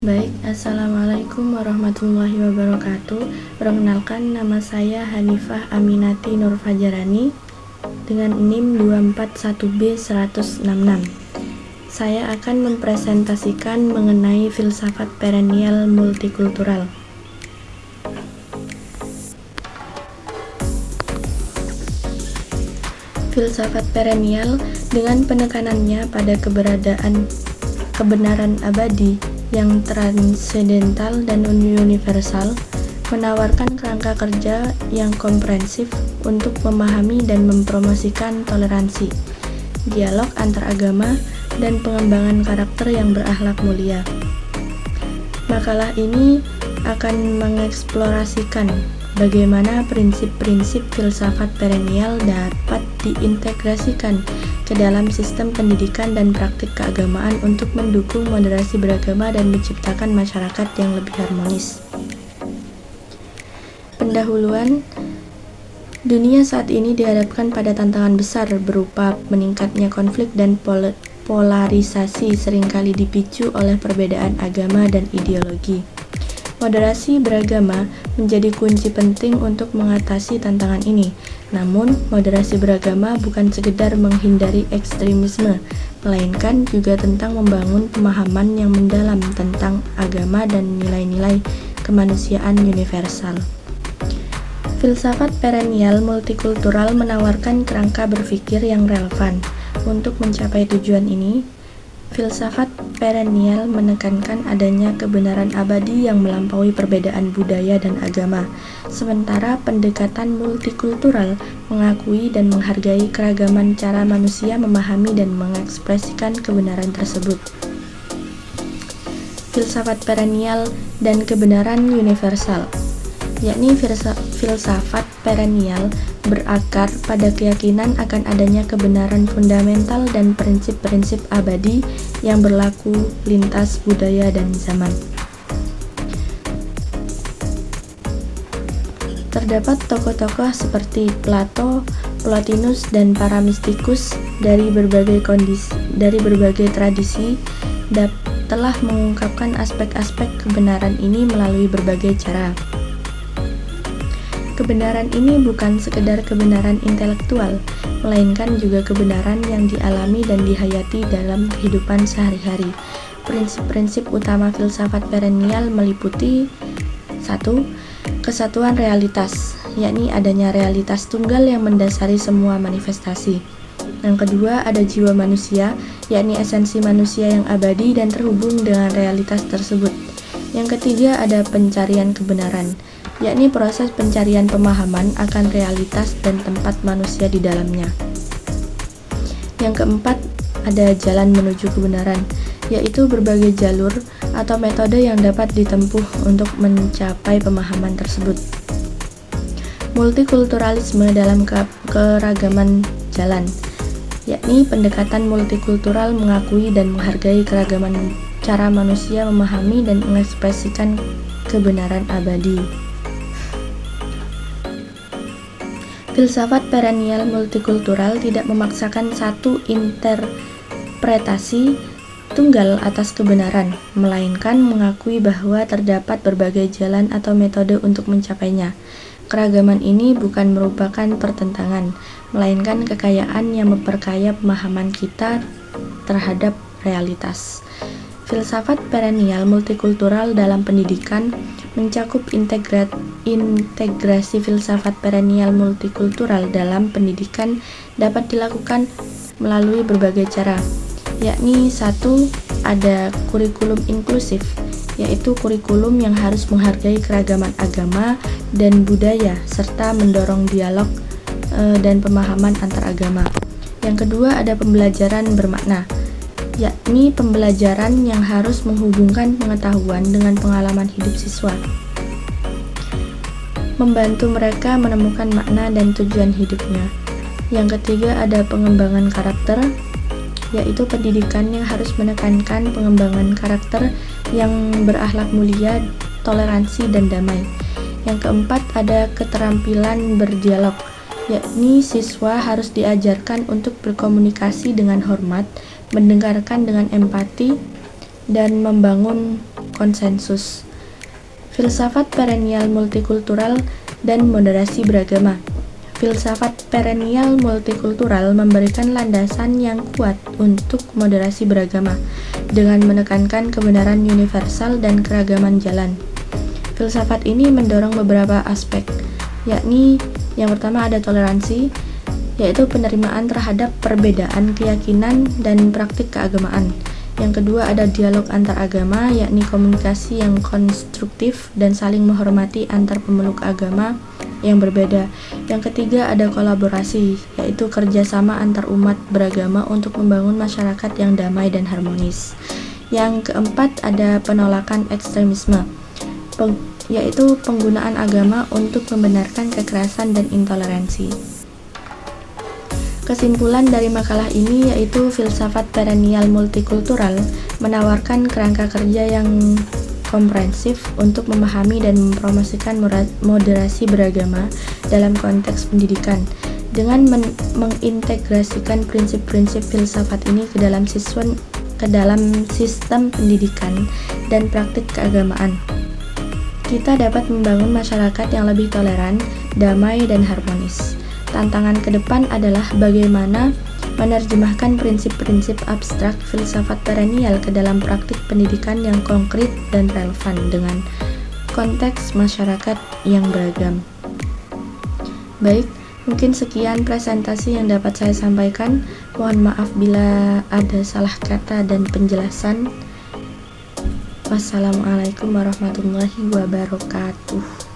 Baik, Assalamualaikum warahmatullahi wabarakatuh. Perkenalkan, nama saya Hanifah Aminati Nur Fajarani dengan NIM 241B166. Saya akan mempresentasikan mengenai filsafat perennial multikultural. Filsafat perennial dengan penekanannya pada kebenaran abadi yang transendental dan universal, menawarkan kerangka kerja yang komprehensif untuk memahami dan mempromosikan toleransi, dialog antar agama, dan pengembangan karakter yang berakhlak mulia. Makalah ini akan mengeksplorasikan bagaimana prinsip-prinsip filsafat perennial dapat diintegrasikan ke dalam sistem pendidikan dan praktik keagamaan untuk mendukung moderasi beragama dan menciptakan masyarakat yang lebih harmonis. Pendahuluan, dunia saat ini dihadapkan pada tantangan besar berupa meningkatnya konflik dan polarisasi seringkali dipicu oleh perbedaan agama dan ideologi. Moderasi beragama menjadi kunci penting untuk mengatasi tantangan ini. Namun, moderasi beragama bukan sekedar menghindari ekstremisme, melainkan juga tentang membangun pemahaman yang mendalam tentang agama dan nilai-nilai kemanusiaan universal. Filsafat perennial multikultural menawarkan kerangka berpikir yang relevan. Untuk mencapai tujuan ini, filsafat perennial menekankan adanya kebenaran abadi yang melampaui perbedaan budaya dan agama, sementara pendekatan multikultural mengakui dan menghargai keragaman cara manusia memahami dan mengekspresikan kebenaran tersebut. Filsafat perennial dan kebenaran universal, yakni filsafat perennial berakar pada keyakinan akan adanya kebenaran fundamental dan prinsip-prinsip abadi yang berlaku lintas budaya dan zaman. Terdapat tokoh-tokoh seperti Plato, Plotinus, dan para mistikus dari berbagai tradisi telah mengungkapkan aspek-aspek kebenaran ini melalui berbagai cara. Kebenaran ini bukan sekedar kebenaran intelektual, melainkan juga kebenaran yang dialami dan dihayati dalam kehidupan sehari-hari. Prinsip-prinsip utama filsafat perennial meliputi 1. Kesatuan realitas, yakni adanya realitas tunggal yang mendasari semua manifestasi. Yang kedua, ada jiwa manusia, yakni esensi manusia yang abadi dan terhubung dengan realitas tersebut. Yang ketiga, ada pencarian kebenaran, yakni proses pencarian pemahaman akan realitas dan tempat manusia di dalamnya. Yang keempat, ada jalan menuju kebenaran, yaitu berbagai jalur atau metode yang dapat ditempuh untuk mencapai pemahaman tersebut. Multikulturalisme dalam keragaman jalan, yakni pendekatan multikultural mengakui dan menghargai keragaman cara manusia memahami dan mengekspresikan kebenaran abadi. Filsafat perennial multikultural tidak memaksakan satu interpretasi tunggal atas kebenaran, melainkan mengakui bahwa terdapat berbagai jalan atau metode untuk mencapainya. Keragaman ini bukan merupakan pertentangan, melainkan kekayaan yang memperkaya pemahaman kita terhadap realitas. Filsafat perennial multikultural dalam pendidikan mencakup integrasi filsafat perennial multikultural dalam pendidikan dapat dilakukan melalui berbagai cara, yakni 1. Ada kurikulum inklusif, yaitu kurikulum yang harus menghargai keragaman agama dan budaya serta mendorong dialog dan pemahaman antar agama. Yang kedua, ada pembelajaran bermakna, yakni pembelajaran yang harus menghubungkan pengetahuan dengan pengalaman hidup siswa, membantu mereka menemukan makna dan tujuan hidupnya. Yang ketiga, ada pengembangan karakter, yaitu pendidikan yang harus menekankan pengembangan karakter yang berakhlak mulia, toleransi, dan damai. Yang keempat, ada keterampilan berdialog, yakni siswa harus diajarkan untuk berkomunikasi dengan hormat, mendengarkan dengan empati, dan membangun konsensus. Filsafat perennial multikultural dan moderasi beragama. Filsafat perennial multikultural memberikan landasan yang kuat untuk moderasi beragama dengan menekankan kebenaran universal dan keragaman jalan. Filsafat ini mendorong beberapa aspek, yakni yang pertama ada toleransi, yaitu penerimaan terhadap perbedaan keyakinan dan praktik keagamaan. Yang kedua ada dialog antar agama, yakni komunikasi yang konstruktif dan saling menghormati antar pemeluk agama yang berbeda. Yang ketiga ada kolaborasi, yaitu kerjasama antar umat beragama untuk membangun masyarakat yang damai dan harmonis. Yang keempat ada penolakan ekstremisme, yaitu penggunaan agama untuk membenarkan kekerasan dan intoleransi. Kesimpulan dari makalah ini yaitu filsafat perennial multikultural menawarkan kerangka kerja yang komprehensif untuk memahami dan mempromosikan moderasi beragama dalam konteks pendidikan dengan mengintegrasikan prinsip-prinsip filsafat ini ke dalam sistem pendidikan dan praktik keagamaan. Kita dapat membangun masyarakat yang lebih toleran, damai, dan harmonis. Tantangan ke depan adalah bagaimana menerjemahkan prinsip-prinsip abstrak filsafat perennial ke dalam praktik pendidikan yang konkret dan relevan dengan konteks masyarakat yang beragam. Baik, mungkin sekian presentasi yang dapat saya sampaikan. Mohon maaf bila ada salah kata dan penjelasan. Wassalamualaikum warahmatullahi wabarakatuh.